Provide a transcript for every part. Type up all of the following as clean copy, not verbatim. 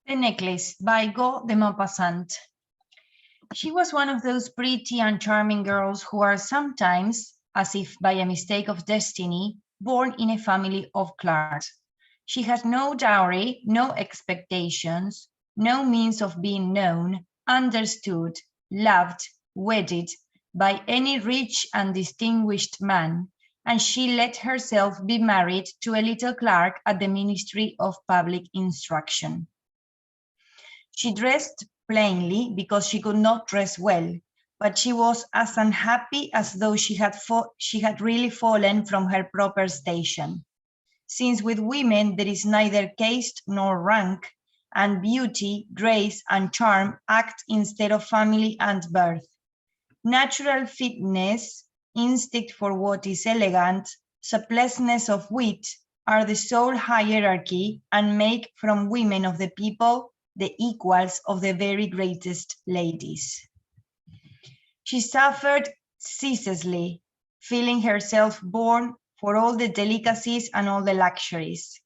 The Necklace by Go de Maupassant. She was one of those pretty and charming girls who are sometimes, as if by a mistake of destiny, born in a family of Clarks. She had no dowry, no expectations, no means of being known, understood, loved, wedded by any rich and distinguished man, and she let herself be married to a little clerk at the Ministry of Public Instruction. She dressed plainly because she could not dress well, but she was as unhappy as though she had really fallen from her proper station. Since with women there is neither caste nor rank, and beauty, grace, and charm act instead of family and birth. Natural fitness, instinct for what is elegant, suppleness of wit are the sole hierarchy and make from women of the people the equals of the very greatest ladies. She suffered ceaselessly, feeling herself born for all the delicacies and all the luxuries.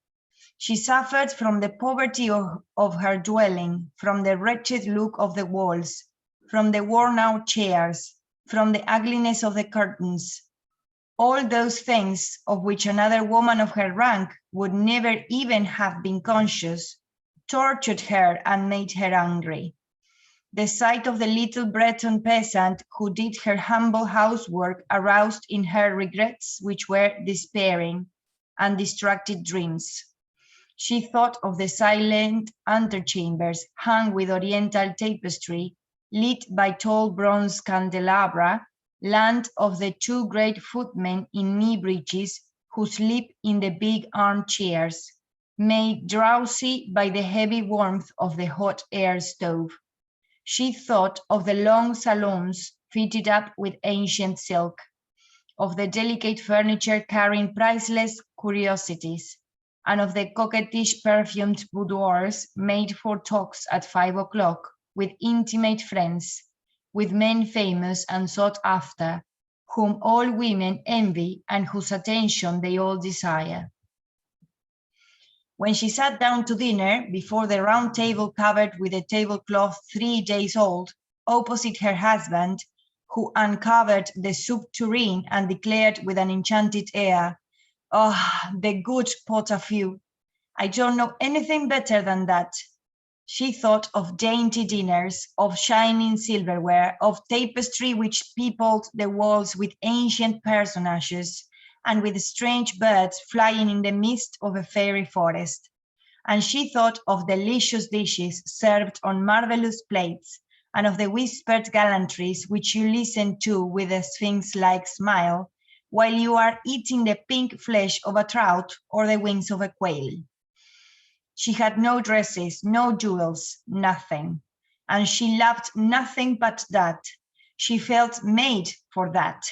She suffered from the poverty of her dwelling, from the wretched look of the walls, from the worn-out chairs, from the ugliness of the curtains. All those things of which another woman of her rank would never even have been conscious tortured her and made her angry. The sight of the little Breton peasant who did her humble housework aroused in her regrets which were despairing and distracted dreams. She thought of the silent antechambers hung with oriental tapestry, lit by tall bronze candelabra, land of the two great footmen in knee breeches who sleep in the big armchairs, made drowsy by the heavy warmth of the hot air stove. She thought of the long salons fitted up with ancient silk, of the delicate furniture carrying priceless curiosities, and of the coquettish perfumed boudoirs made for talks at 5 o'clock with intimate friends, with men famous and sought after, whom all women envy and whose attention they all desire. When she sat down to dinner, before the round table covered with a tablecloth 3 days old, opposite her husband, who uncovered the soup tureen and declared with an enchanted air, "Oh, the good pot-au-feu! I don't know anything better than that." She thought of dainty dinners, of shining silverware, of tapestry which peopled the walls with ancient personages, and with strange birds flying in the midst of a fairy forest. And she thought of delicious dishes served on marvelous plates, and of the whispered gallantries which you listen to with a sphinx-like smile, while you are eating the pink flesh of a trout or the wings of a quail. She had no dresses, no jewels, nothing. And she loved nothing but that. She felt made for that.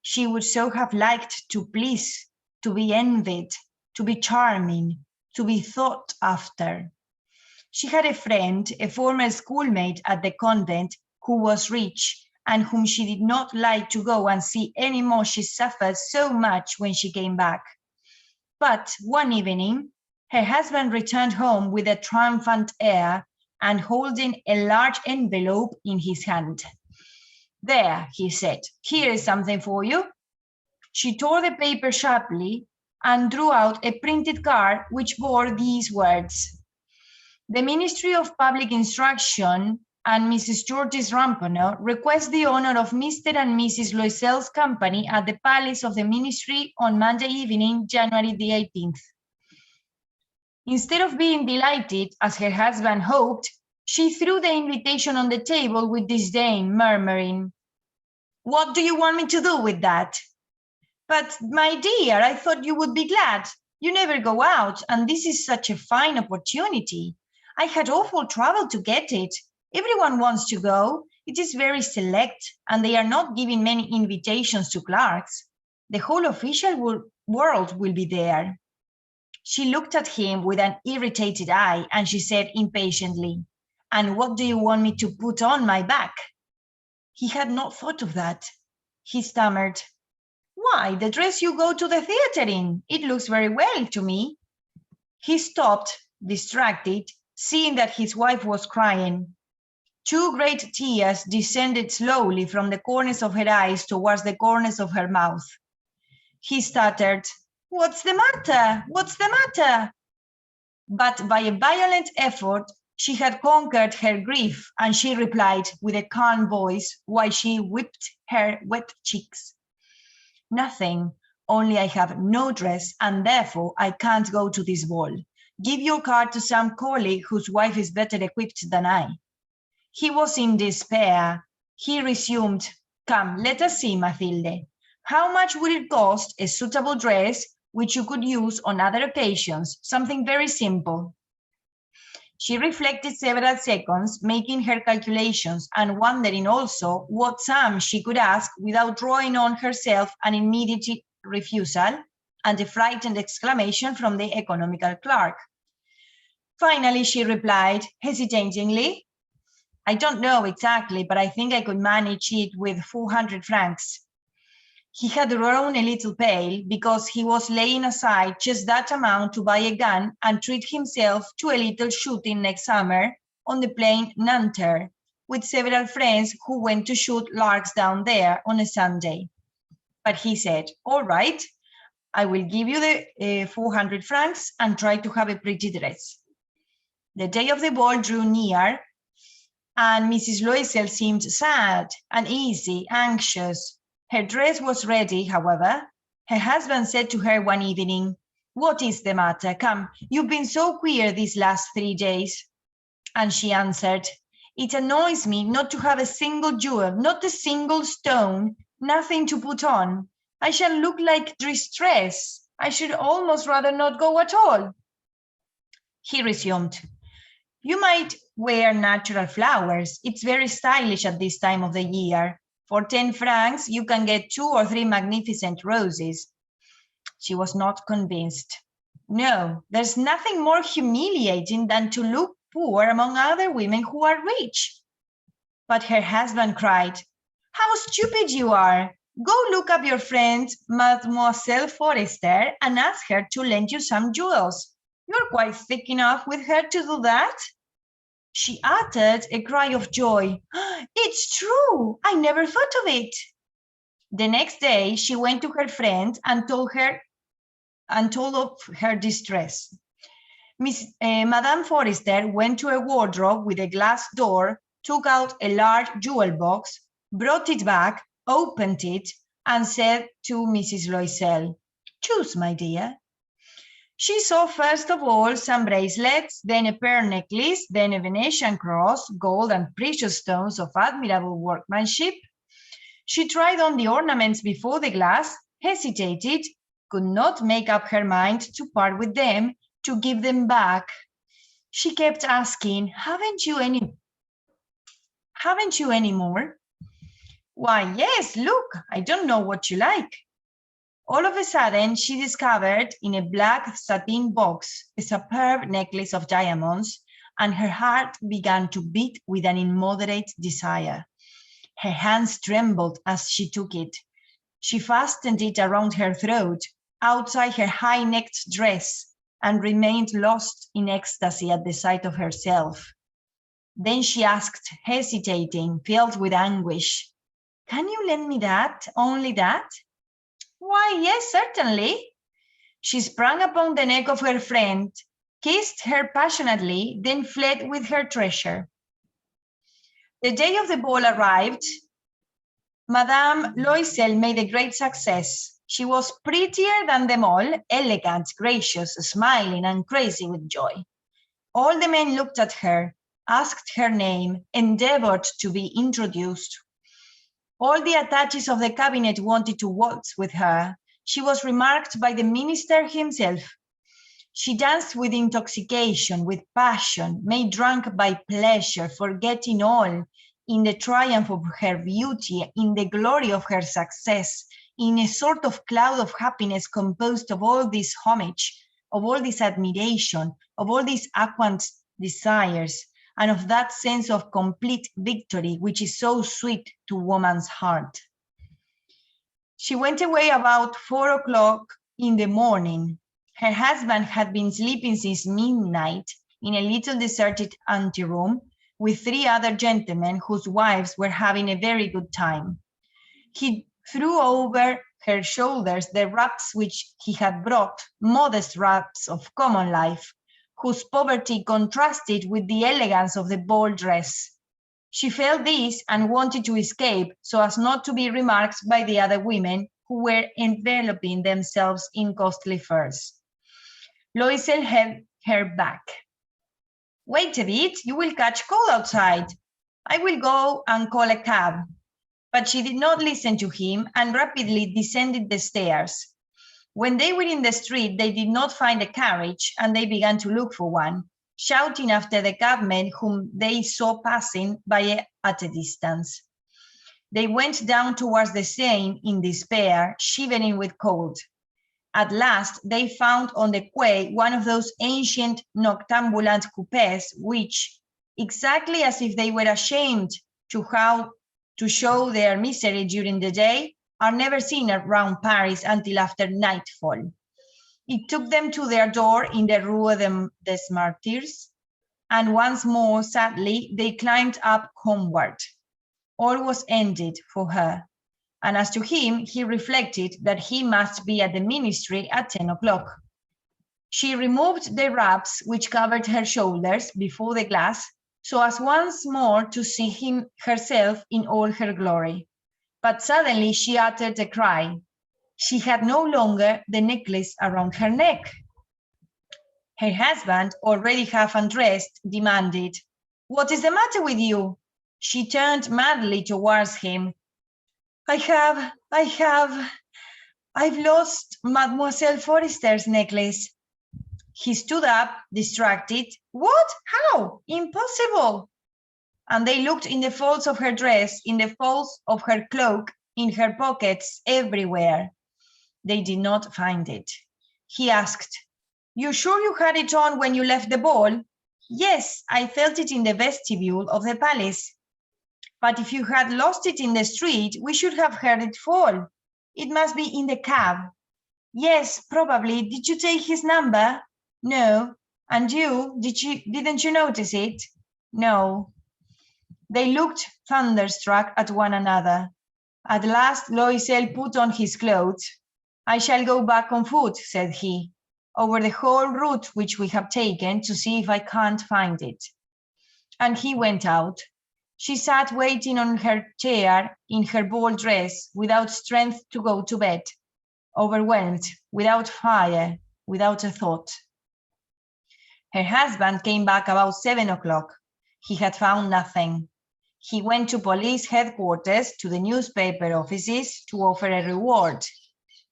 She would so have liked to please, to be envied, to be charming, to be thought after. She had a friend, a former schoolmate at the convent, who was rich, and whom she did not like to go and see any more. She suffered so much when she came back. But one evening, her husband returned home with a triumphant air and holding a large envelope in his hand. "There," he said, "here is something for you." She tore the paper sharply and drew out a printed card which bore these words: "The Ministry of Public Instruction and Mrs. Georges Ramponneau request the honor of Mr. and Mrs. Loisel's company at the Palace of the Ministry on Monday evening, January the 18th. Instead of being delighted, as her husband hoped, she threw the invitation on the table with disdain, murmuring, "What do you want me to do with that?" "But, my dear, I thought you would be glad. You never go out, and this is such a fine opportunity. I had awful trouble to get it. Everyone wants to go. It is very select, and they are not giving many invitations to clerks. The whole official world will be there." She looked at him with an irritated eye, and she said impatiently, "And what do you want me to put on my back?" He had not thought of that. He stammered, "Why, the dress you go to the theatre in. It looks very well to me." He stopped, distracted, seeing that his wife was crying. 2 great tears descended slowly from the corners of her eyes towards the corners of her mouth. He stuttered, "What's the matter? What's the matter?" But by a violent effort, she had conquered her grief, and she replied with a calm voice while she wiped her wet cheeks, "Nothing, only I have no dress, and therefore I can't go to this ball. Give your card to some colleague whose wife is better equipped than I." He was in despair. He resumed, "Come, let us see, Mathilde. How much would it cost a suitable dress which you could use on other occasions, something very simple?" She reflected several seconds, making her calculations and wondering also what sum she could ask without drawing on herself an immediate refusal and a frightened exclamation from the economical clerk. Finally, she replied hesitatingly, "I don't know exactly, but I think I could manage it with 400 francs. He had grown a little pale because he was laying aside just that amount to buy a gun and treat himself to a little shooting next summer on the plain Nanterre, with several friends who went to shoot larks down there on a Sunday. But he said, "All right, I will give you the 400 francs and try to have a pretty dress." The day of the ball drew near, and Mrs. Loisel seemed sad, uneasy, anxious. Her dress was ready, however. Her husband said to her one evening, "What is the matter? Come, you've been so queer these last 3 days." And she answered, "It annoys me not to have a single jewel, not a single stone, nothing to put on. I shall look like distress. I should almost rather not go at all." He resumed, "You might wear natural flowers. It's very stylish at this time of the year. For 10 francs, you can get 2 or 3 magnificent roses." She was not convinced. "No, there's nothing more humiliating than to look poor among other women who are rich." But her husband cried, "How stupid you are! Go look up your friend, Mademoiselle Forester, and ask her to lend you some jewels. You're quite thick enough with her to do that." She uttered a cry of joy. "It's true! I never thought of it." The next day, she went to her friend and told of her distress. Madame Forester went to a wardrobe with a glass door, took out a large jewel box, brought it back, opened it, and said to Mrs. Loisel, "Choose, my dear." She saw first of all some bracelets, then a pearl necklace, then a Venetian cross, gold and precious stones of admirable workmanship. She tried on the ornaments before the glass, hesitated, could not make up her mind to part with them, to give them back. She kept asking, Haven't you any more?" "Why, yes, look, I don't know what you like." All of a sudden, she discovered in a black satin box a superb necklace of diamonds, and her heart began to beat with an immoderate desire. Her hands trembled as she took it. She fastened it around her throat, outside her high-necked dress, and remained lost in ecstasy at the sight of herself. Then she asked, hesitating, filled with anguish, "Can you lend me that, only that?" "Why, yes, certainly." She sprang upon the neck of her friend, kissed her passionately, then fled with her treasure. The day of the ball arrived. Madame Loisel made a great success. She was prettier than them all, elegant, gracious, smiling, and crazy with joy. All the men looked at her, asked her name, endeavored to be introduced. All the attaches of the cabinet wanted to waltz with her. She was remarked by the minister himself. She danced with intoxication, with passion, made drunk by pleasure, forgetting all, in the triumph of her beauty, in the glory of her success, in a sort of cloud of happiness composed of all this homage, of all this admiration, of all these aquant desires, and of that sense of complete victory which is so sweet to woman's heart. She went away about 4 o'clock in the morning. Her husband had been sleeping since midnight in a little deserted anteroom with 3 other gentlemen whose wives were having a very good time. He threw over her shoulders the wraps which he had brought, modest wraps of common life, whose poverty contrasted with the elegance of the ball dress. She felt this and wanted to escape so as not to be remarked by the other women who were enveloping themselves in costly furs. Loisel held her back. Wait a bit, you will catch cold outside. I will go and call a cab. But she did not listen to him and rapidly descended the stairs. When they were in the street, they did not find a carriage and they began to look for one, shouting after the cabmen whom they saw passing by at a distance. They went down towards the Seine in despair, shivering with cold. At last, they found on the quay one of those ancient noctambulant coupes which, exactly as if they were ashamed to show their misery during the day, are never seen around Paris until after nightfall. It took them to their door in the Rue des Martyrs, and once more, sadly, they climbed up homeward. All was ended for her, and as to him, he reflected that he must be at the ministry at 10 o'clock. She removed the wraps which covered her shoulders before the glass, so as once more to see herself in all her glory. But suddenly she uttered a cry. She had no longer the necklace around her neck. Her husband, already half undressed, demanded, "What is the matter with you?" She turned madly towards him. I've lost Mademoiselle Forrester's necklace." He stood up, distracted. "What? How? Impossible!" And they looked in the folds of her dress, in the folds of her cloak, in her pockets, everywhere. They did not find it. He asked, "You sure you had it on when you left the ball?" "Yes, I felt it in the vestibule of the palace." "But if you had lost it in the street, we should have heard it fall. It must be in the cab." "Yes, probably. Did you take his number?" "No." "And you? Didn't you notice it?" "No." They looked thunderstruck at one another. At last Loisel put on his clothes. "I shall go back on foot," said he, "over the whole route which we have taken to see if I can't find it." And he went out. She sat waiting on her chair in her ball dress, without strength to go to bed, overwhelmed, without fire, without a thought. Her husband came back about 7 o'clock. He had found nothing. He went to police headquarters, to the newspaper offices, to offer a reward.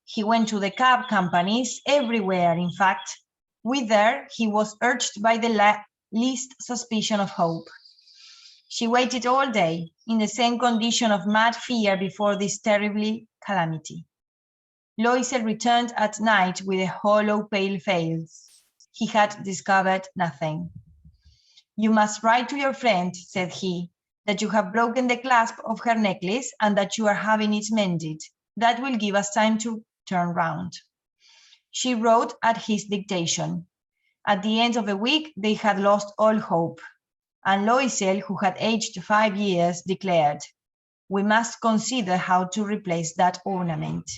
He went to the cab companies, everywhere, in fact, whither he was urged by the least suspicion of hope. She waited all day, in the same condition of mad fear before this terrible calamity. Loisel returned at night with a hollow, pale face. He had discovered nothing. "You must write to your friend," said he, "that you have broken the clasp of her necklace and that you are having it mended. That will give us time to turn round." She wrote at his dictation. At the end of a week, they had lost all hope. And Loisel, who had aged 5 years, declared, "We must consider how to replace that ornament."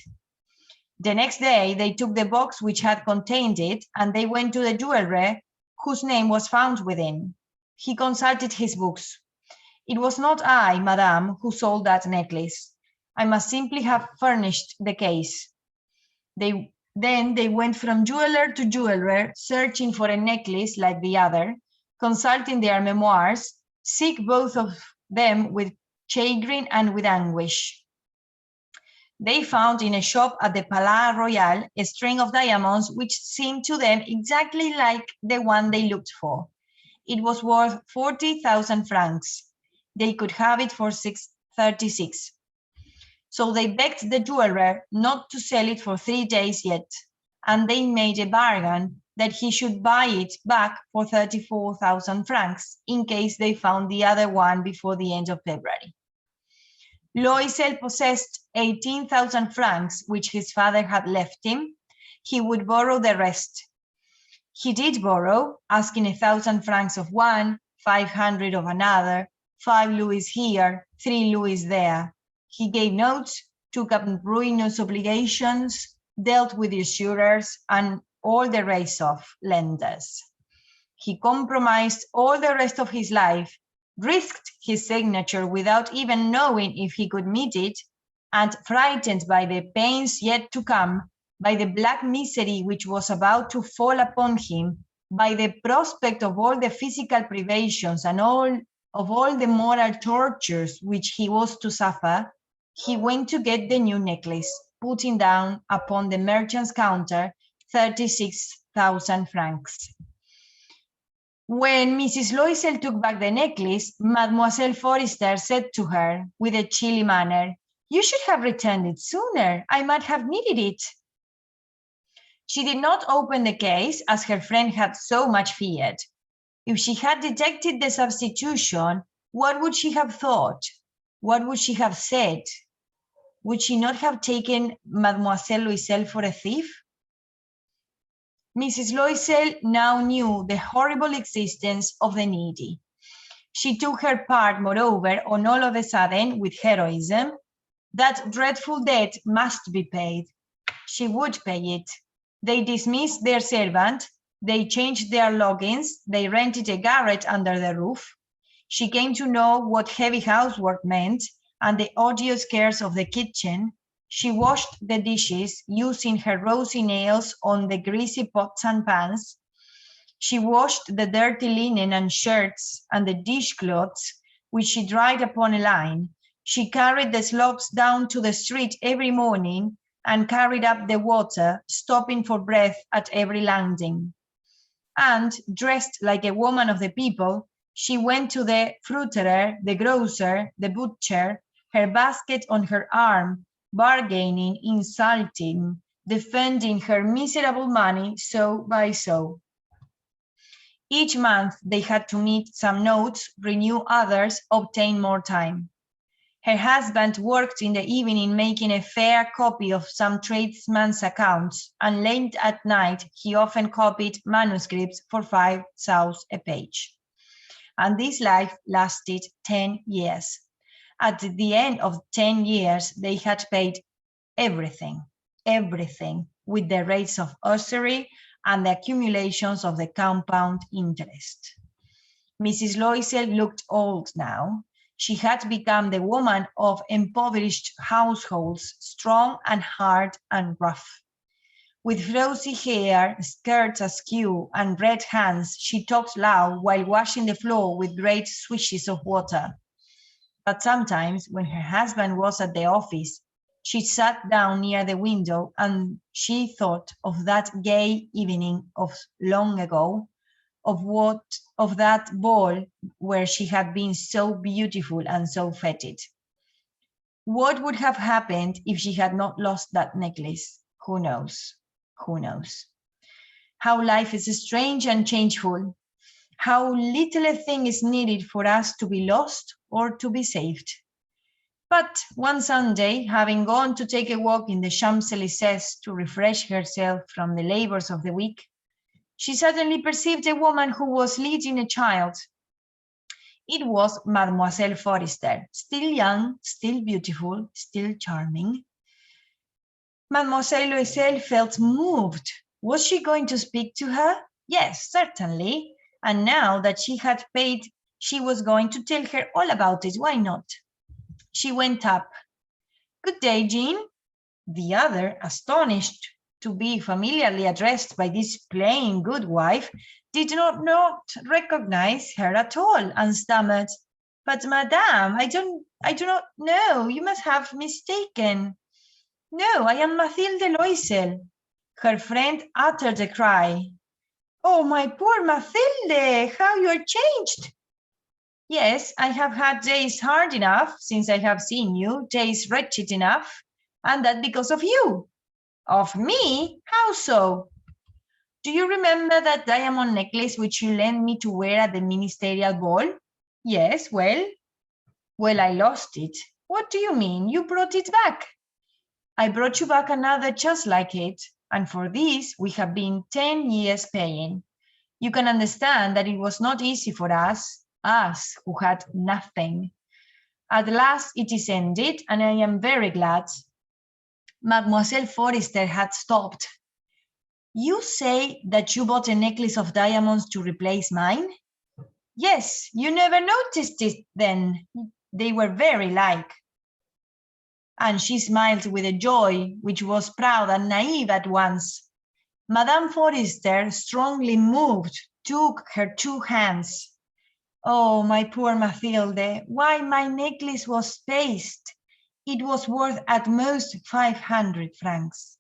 The next day, they took the box which had contained it, and they went to the jeweler whose name was found within. He consulted his books. "It was not I, madame, who sold that necklace. I must simply have furnished the case." Then they went from jeweler to jeweler, searching for a necklace like the other, consulting their memoirs, sick both of them with chagrin and with anguish. They found in a shop at the Palais Royal a string of diamonds which seemed to them exactly like the one they looked for. It was worth 40,000 francs. They could have it for 36. So they begged the jeweler not to sell it for 3 days yet, and they made a bargain that he should buy it back for 34,000 francs in case they found the other one before the end of February. Loisel possessed 18,000 francs, which his father had left him. He would borrow the rest. He did borrow, asking 1,000 francs of one, 500 of another, 5 louis here, 3 louis there. He gave notes, took up ruinous obligations, dealt with usurers and all the race of lenders. He compromised all the rest of his life, risked his signature without even knowing if he could meet it, and frightened by the pains yet to come, by the black misery which was about to fall upon him, by the prospect of all the physical privations and of all the moral tortures which he was to suffer, he went to get the new necklace, putting down upon the merchant's counter 36,000 francs. When Mrs. Loisel took back the necklace, Mademoiselle Forrester said to her with a chilly manner, "You should have returned it sooner. I might have needed it." She did not open the case as her friend had so much feared. If she had detected the substitution, what would she have thought? What would she have said? Would she not have taken Mademoiselle Loisel for a thief? Mrs. Loisel now knew the horrible existence of the needy. She took her part, moreover, on all of a sudden with heroism. That dreadful debt must be paid. She would pay it. They dismissed their servant. They changed their lodgings. They rented a garret under the roof. She came to know what heavy housework meant and the odious cares of the kitchen. She washed the dishes, using her rosy nails on the greasy pots and pans. She washed the dirty linen and shirts and the dishcloths, which she dried upon a line. She carried the slops down to the street every morning and carried up the water, stopping for breath at every landing. And, dressed like a woman of the people, she went to the fruiterer, the grocer, the butcher, her basket on her arm, bargaining, insulting, defending her miserable money so by so. Each month they had to meet some notes, renew others, obtain more time. Her husband worked in the evening making a fair copy of some tradesman's accounts, and late at night he often copied manuscripts for 5 sous a page. And this life lasted 10 years. At the end of 10 years, they had paid everything, with the rates of usury and the accumulations of the compound interest. Mrs. Loisel looked old now. She had become the woman of impoverished households, strong and hard and rough. With rosy hair, skirts askew, and red hands, she talked loud while washing the floor with great swishes of water. But sometimes, when her husband was at the office, she sat down near the window and she thought of that gay evening of long ago, of that ball where she had been so beautiful and so fetid. What would have happened if she had not lost that necklace? Who knows? Who knows? How life is strange and changeful. How little a thing is needed for us to be lost or to be saved. But one Sunday, having gone to take a walk in the Champs-Élysées to refresh herself from the labors of the week, she suddenly perceived a woman who was leading a child. It was Mademoiselle Forrester, still young, still beautiful, still charming. Mademoiselle Loisel felt moved. Was she going to speak to her? Yes, certainly. And now that she had paid, she was going to tell her all about it. Why not? She went up. Good day, Jean. The other, astonished to be familiarly addressed by this plain good wife, did not recognize her at all and stammered, "But madame, I do not know. You must have mistaken. No, I am Mathilde Loisel." Her friend uttered a cry. "Oh, my poor Mathilde, how you are changed!" "Yes, I have had days hard enough since I have seen you, days wretched enough, and that because of you." "Of me? How so?" "Do you remember that diamond necklace which you lent me to wear at the ministerial ball?" "Yes, well?" "Well, I lost it." "What do you mean? You brought it back." "I brought you back another just like it. and for this we have been 10 years paying. You can understand that it was not easy for us who had nothing. At last it is ended, and I am very glad. Mademoiselle Forrester had stopped. You say that you bought a necklace of diamonds to replace mine? Yes, you never noticed it then. They were very like. And she smiled with a joy which was proud and naive at once. Madame Forrester, strongly moved, took her two hands. Oh, my poor Mathilde, why my necklace was paste. It was worth at most 500 francs.